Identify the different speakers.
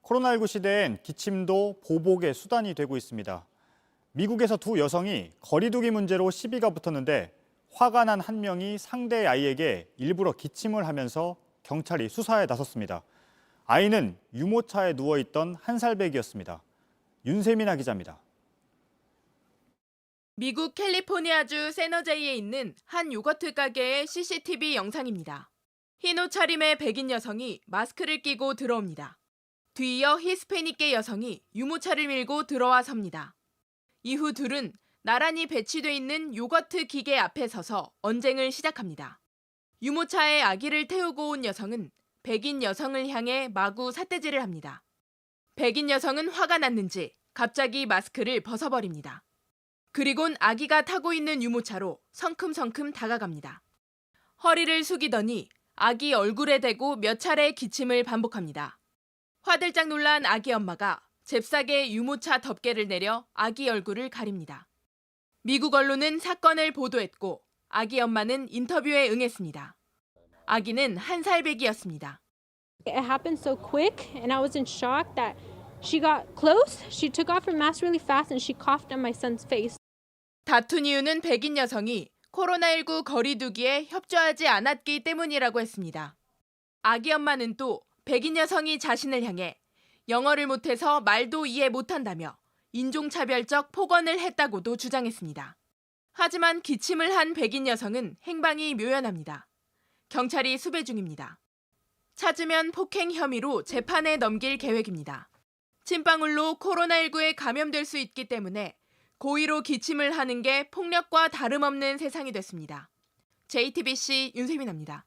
Speaker 1: 코로나19 시대엔 기침도 보복의 수단이 되고 있습니다. 미국에서 두 여성이 거리두기 문제로 시비가 붙었는데 화가 난 한 명이 상대 아이에게 일부러 기침을 하면서 경찰이 수사에 나섰습니다. 아이는 유모차에 누워있던 한 살배기였습니다. 윤세민아 기자입니다.
Speaker 2: 미국 캘리포니아주 세너제이에 있는 한 요거트 가게의 CCTV 영상입니다. 흰 옷차림의 백인 여성이 마스크를 끼고 들어옵니다. 뒤이어 히스패닉계 여성이 유모차를 밀고 들어와 섭니다. 이후 둘은 나란히 배치돼 있는 요거트 기계 앞에 서서 언쟁을 시작합니다. 유모차에 아기를 태우고 온 여성은 백인 여성을 향해 마구 삿대질을 합니다. 백인 여성은 화가 났는지 갑자기 마스크를 벗어버립니다. 그리곤 아기가 타고 있는 유모차로 성큼성큼 다가갑니다. 허리를 숙이더니 아기 얼굴에 대고 몇 차례 기침을 반복합니다. 화들짝 놀란 아기 엄마가 잽싸게 유모차 덮개를 내려 아기 얼굴을 가립니다. 미국 언론은 사건을 보도했고 아기 엄마는 인터뷰에 응했습니다. 아기는 한 살 배기였습니다.
Speaker 3: It happened so quick and I was in shock that she got close. She took off her mask really fast and she coughed on my son's face.
Speaker 2: 다툰 이유는 백인 여성이 코로나19 거리두기에 협조하지 않았기 때문이라고 했습니다. 아기 엄마는 또 백인 여성이 자신을 향해 영어를 못해서 말도 이해 못한다며 인종차별적 폭언을 했다고도 주장했습니다. 하지만 기침을 한 백인 여성은 행방이 묘연합니다. 경찰이 수배 중입니다. 찾으면 폭행 혐의로 재판에 넘길 계획입니다. 침방울로 코로나19에 감염될 수 있기 때문에 고의로 기침을 하는 게 폭력과 다름없는 세상이 됐습니다. JTBC 윤세민입니다.